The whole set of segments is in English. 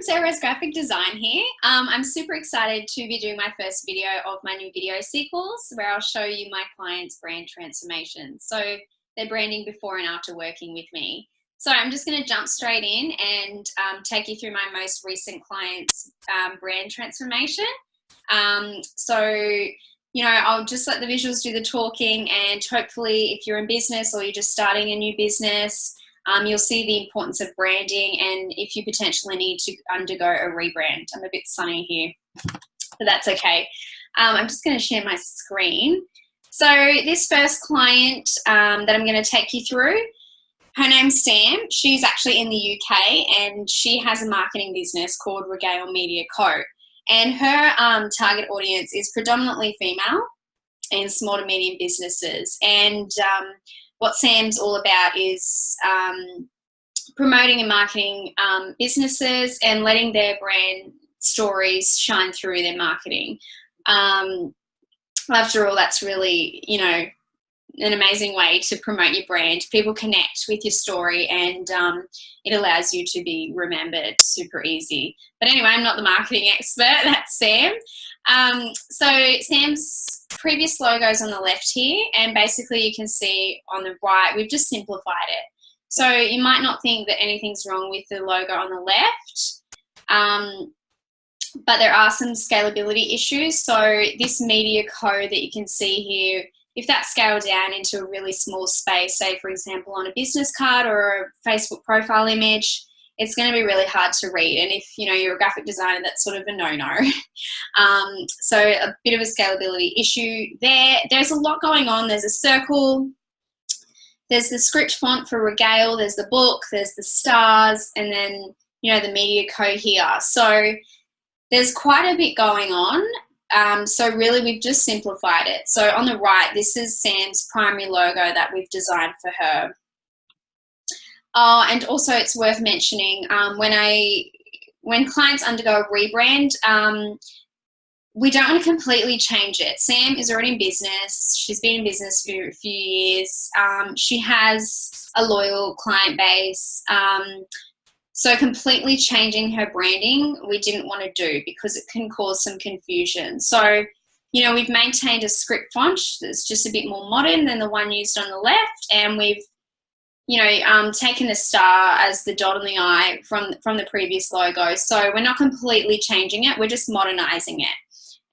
Sarah's graphic design here. I'm super excited to be doing my first video of my new video sequels where I'll show you my clients' brand transformations. So their branding before and after working with me. So I'm just going to jump straight in and take you through my most recent client's brand transformation. I'll just let the visuals do the talking, and hopefully if you're in business or you're just starting a new business, you'll see the importance of branding and if you potentially need to undergo a rebrand. I'm a bit sunny here, but that's okay. I'm just going to share my screen. So this first client that I'm going to take you through, her name's Sam. She's actually in the UK and she has a marketing business called Regale Media Co. And her target audience is predominantly female and small to medium businesses. And what Sam's all about is promoting and marketing businesses and letting their brand stories shine through their marketing. After all, that's really, an amazing way to promote your brand. People connect with your story and it allows you to be remembered super easy. But anyway, I'm not the marketing expert, that's Sam. So Sam's previous logo's on the left here, and basically you can see on the right, we've just simplified it. So you might not think that anything's wrong with the logo on the left, but there are some scalability issues. So this media code that you can see here, if that's scaled down into a really small space, say for example on a business card or a Facebook profile image, it's going to be really hard to read. And if you're a graphic designer, that's sort of a no-no. So a bit of a scalability issue there. There's a lot going on. There's a circle, there's the script font for Regale, there's the book, there's the stars, and then the media code here. So there's quite a bit going on. So really we've just simplified it. So on the right, this is Sam's primary logo that we've designed for her. And also it's worth mentioning, when clients undergo a rebrand, we don't want to completely change it. Sam is already in business. She's been in business for a few years. She has a loyal client base. So completely changing her branding, we didn't want to do because it can cause some confusion. So, we've maintained a script font that's just a bit more modern than the one used on the left, and we've taken the star as the dot on the I from the previous logo. So we're not completely changing it, we're just modernizing it.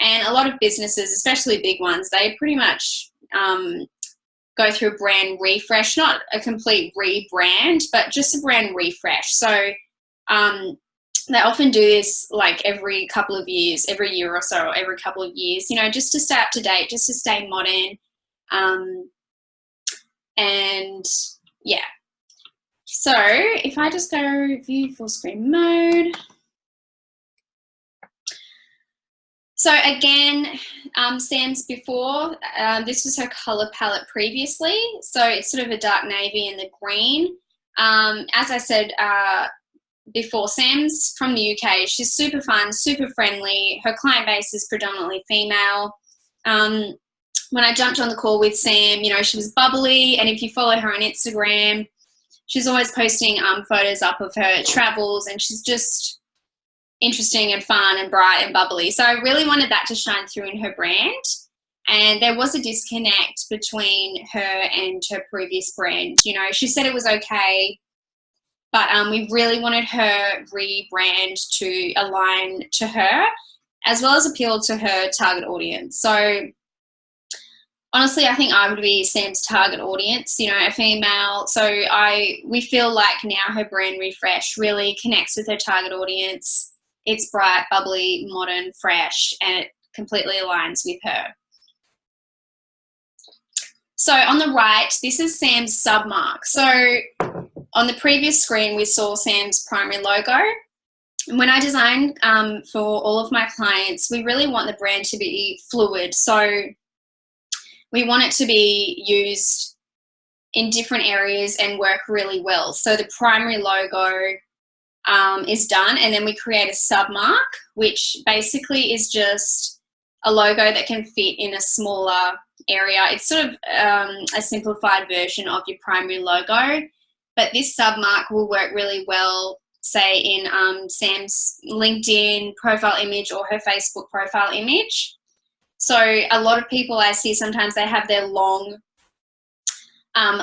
And a lot of businesses, especially big ones, they pretty much go through a brand refresh, not a complete rebrand, but just a brand refresh. So they often do this like every couple of years, every year or so, or every couple of years, just to stay up to date, just to stay modern. And yeah. So if I just go view full screen mode. So again, Sam's before, this was her color palette previously. So it's sort of a dark navy and the green. As I said before, Sam's from the UK. She's super fun, super friendly. Her client base is predominantly female. When I jumped on the call with Sam, she was bubbly. And if you follow her on Instagram, she's always posting photos up of her travels, and she's just interesting and fun and bright and bubbly. So I really wanted that to shine through in her brand. And there was a disconnect between her and her previous brand. She said it was okay, but we really wanted her rebrand to align to her as well as appeal to her target audience. So honestly, I think I would be Sam's target audience, a female. So we feel like now her brand refresh really connects with her target audience. It's bright, bubbly, modern, fresh, and it completely aligns with her. So on the right, this is Sam's submark. So on the previous screen, we saw Sam's primary logo. And when I designed for all of my clients, we really want the brand to be fluid. So we want it to be used in different areas and work really well. So the primary logo is done, and then we create a submark, which basically is just a logo that can fit in a smaller area. It's sort of a simplified version of your primary logo, but this submark will work really well say in Sam's LinkedIn profile image or her Facebook profile image. So a lot of people I see sometimes they have their long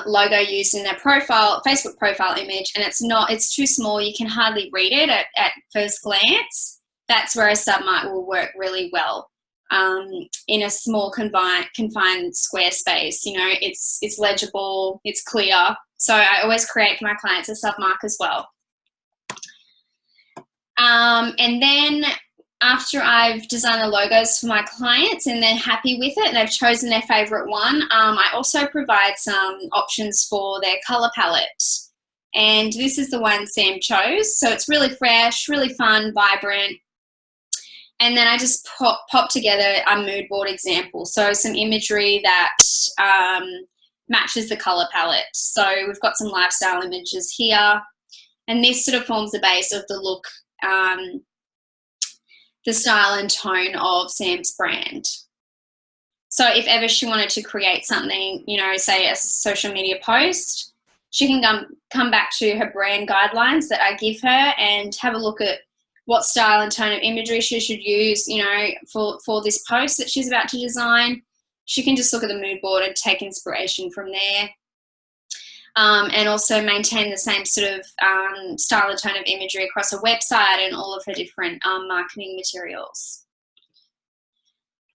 logo used in their Facebook profile image, and it's too small. You can hardly read it at first glance. That's where a submark will work really well. In a small confined square space, you know, it's legible, it's clear. So I always create for my clients a submark as well. And then after I've designed the logos for my clients and they're happy with it and they've chosen their favorite one, I also provide some options for their color palette. And this is the one Sam chose. So it's really fresh, really fun, vibrant. And then I just pop together a mood board example. So some imagery that matches the color palette. So we've got some lifestyle images here. And this sort of forms the base of the look, the style and tone of Sam's brand. So if ever she wanted to create something, you know, say a social media post, she can come back to her brand guidelines that I give her and have a look at what style and tone of imagery she should use, you know, for this post that she's about to design. She can just look at the mood board and take inspiration from there. And also maintain the same sort of style and tone of imagery across her website and all of her different marketing materials.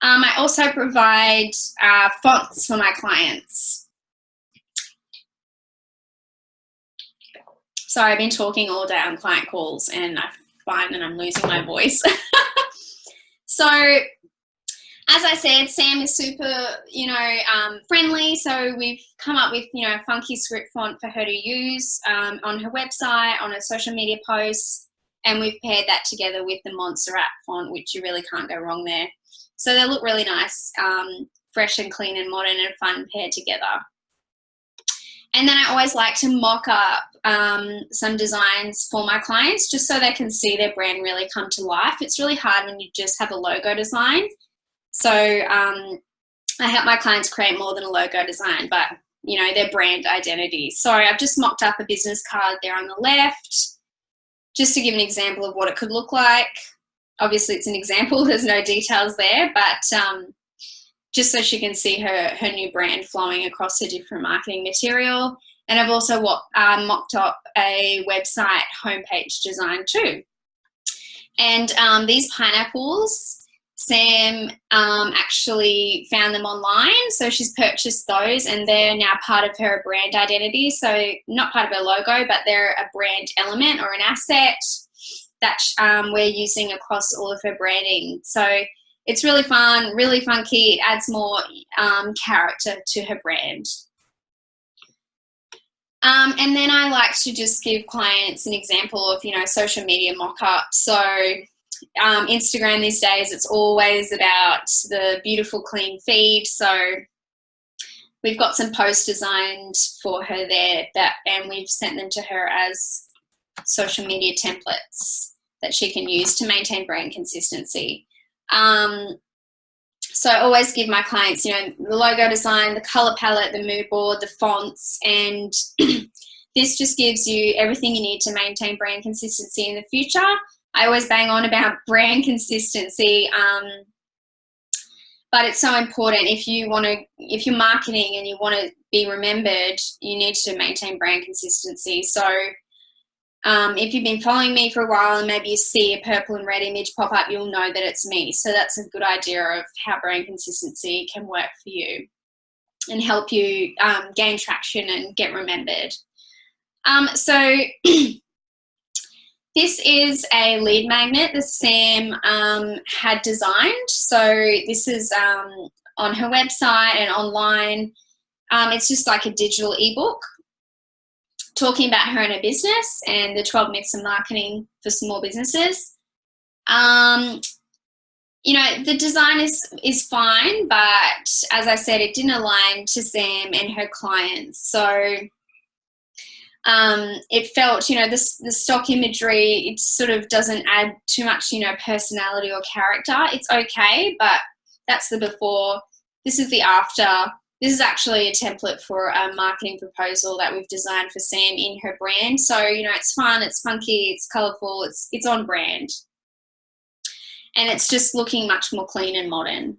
I also provide fonts for my clients. Sorry, I've been talking all day on client calls and I find that I'm losing my voice. So, as I said, Sam is super, you know, friendly. So we've come up with, you know, a funky script font for her to use on her website, on her social media posts, and we've paired that together with the Montserrat font, which you really can't go wrong there. So they look really nice, fresh and clean and modern and fun paired together. And then I always like to mock up some designs for my clients just so they can see their brand really come to life. It's really hard when you just have a logo design. So I help my clients create more than a logo design, but, you know, their brand identity. So I've just mocked up a business card there on the left, just to give an example of what it could look like. Obviously, it's an example. There's no details there, but just so she can see her new brand flowing across her different marketing material. And I've also mocked up a website homepage design too. And these pineapples, Sam actually found them online, so she's purchased those and they're now part of her brand identity. So not part of her logo, but they're a brand element or an asset that we're using across all of her branding. So it's really fun, really funky. It adds more character to her brand. And then I like to just give clients an example of, you know, social media mock-ups. So Instagram these days, it's always about the beautiful, clean feed. So we've got some posts designed for her there and we've sent them to her as social media templates that she can use to maintain brand consistency. So I always give my clients, you know, the logo design, the color palette, the mood board, the fonts, and this just gives you everything you need to maintain brand consistency in the future. I always bang on about brand consistency, but it's so important. If you're marketing and you want to be remembered, you need to maintain brand consistency. So if you've been following me for a while and maybe you see a purple and red image pop up, you'll know that it's me. So that's a good idea of how brand consistency can work for you and help you gain traction and get remembered. So this is a lead magnet that Sam had designed. So this is on her website and online. It's just like a digital ebook talking about her and her business and the 12 myths of marketing for small businesses. You know, the design is fine, but as I said, it didn't align to Sam and her clients. So it felt, you know, the stock imagery, it sort of doesn't add too much, you know, personality or character. It's okay, but that's the before. This is the after. This is actually a template for a marketing proposal that we've designed for Sam in her brand. So, you know, it's fun, it's funky, it's colourful, it's on brand. And it's just looking much more clean and modern.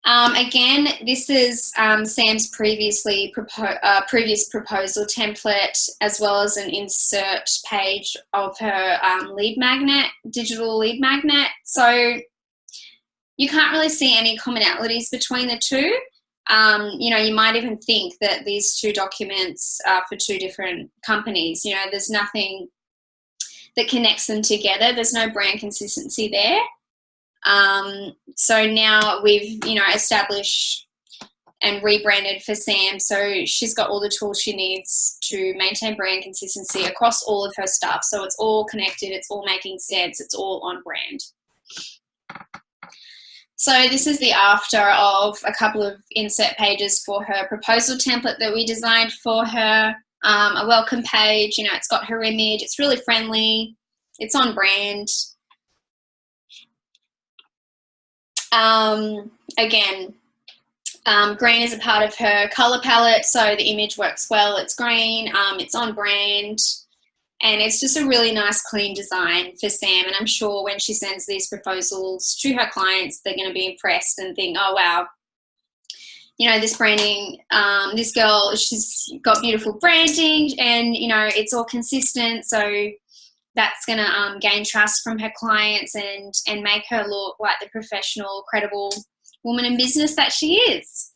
Again, this is Sam's previous proposal template, as well as an insert page of her lead magnet, digital lead magnet. So you can't really see any commonalities between the two. You know, you might even think that these two documents are for two different companies. You know, there's nothing that connects them together. There's no brand consistency there. So now we've, you know, established and rebranded for Sam. So she's got all the tools she needs to maintain brand consistency across all of her stuff. So it's all connected, it's all making sense, it's all on brand. So this is the after of a couple of insert pages for her proposal template that we designed for her. A welcome page, you know, it's got her image, it's really friendly, it's on brand. Again, green is a part of her color palette, so the image works well. It's green, it's on brand, and it's just a really nice, clean design for Sam. And I'm sure when she sends these proposals to her clients, they're going to be impressed and think, oh, wow, you know, this branding, this girl, she's got beautiful branding, and, you know, it's all consistent. So that's going to gain trust from her clients and make her look like the professional, credible woman in business that she is.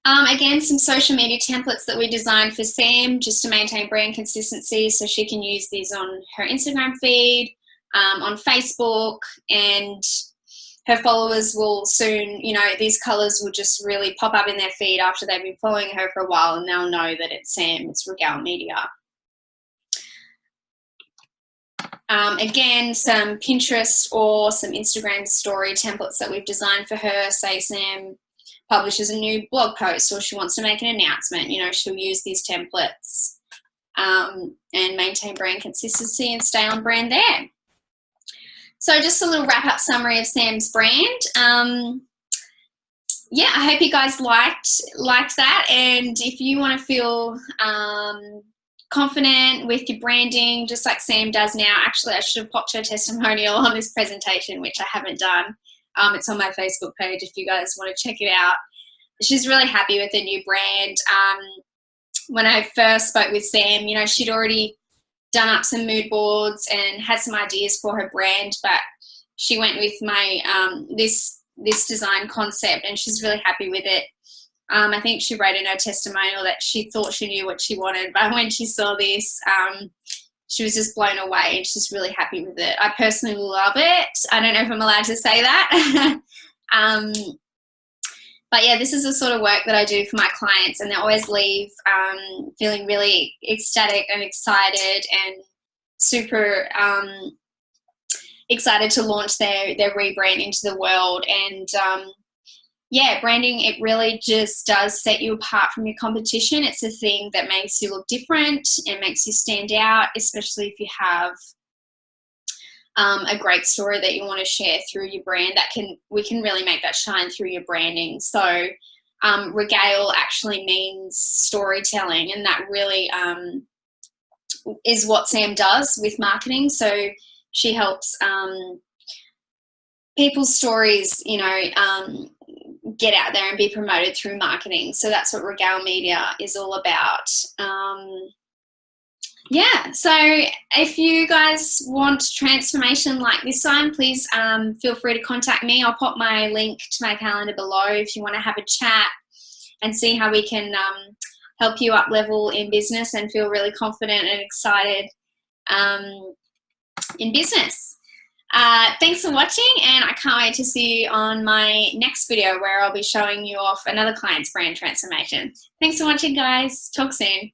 Again, some social media templates that we designed for Sam just to maintain brand consistency, so she can use these on her Instagram feed, on Facebook, and her followers will soon, you know, these colors will just really pop up in their feed after they've been following her for a while, and they'll know that it's Sam, it's Regale Media. Again, some Pinterest or some Instagram story templates that we've designed for her. Say Sam publishes a new blog post or she wants to make an announcement, you know, she'll use these templates and maintain brand consistency and stay on brand there. So just a little wrap-up summary of Sam's brand. Yeah, I hope you guys liked that, and if you want to feel confident with your branding, just like Sam does now. Actually, I should have popped her testimonial on this presentation, which I haven't done. It's on my Facebook page if you guys want to check it out. She's really happy with the new brand. When I first spoke with Sam, you know, she'd already done up some mood boards and had some ideas for her brand, but she went with my this design concept, and she's really happy with it. I think she wrote in her testimonial that she thought she knew what she wanted, but when she saw this, she was just blown away, and she's really happy with it. I personally love it. I don't know if I'm allowed to say that. But yeah, this is the sort of work that I do for my clients, and they always leave feeling really ecstatic and excited and super excited to launch their rebrand into the world. And yeah, branding, it really just does set you apart from your competition. It's a thing that makes you look different and makes you stand out, especially if you have a great story that you want to share through your brand. We can really make that shine through your branding. So Regale actually means storytelling, and that really is what Sam does with marketing. So she helps people's stories, you know, get out there and be promoted through marketing. So that's what Regale Media is all about. Yeah, so if you guys want transformation like this one, please feel free to contact me. I'll pop my link to my calendar below if you want to have a chat and see how we can help you up level in business and feel really confident and excited in business. Thanks for watching, and I can't wait to see you on my next video where I'll be showing you off another client's brand transformation. Thanks for watching, guys. Talk soon.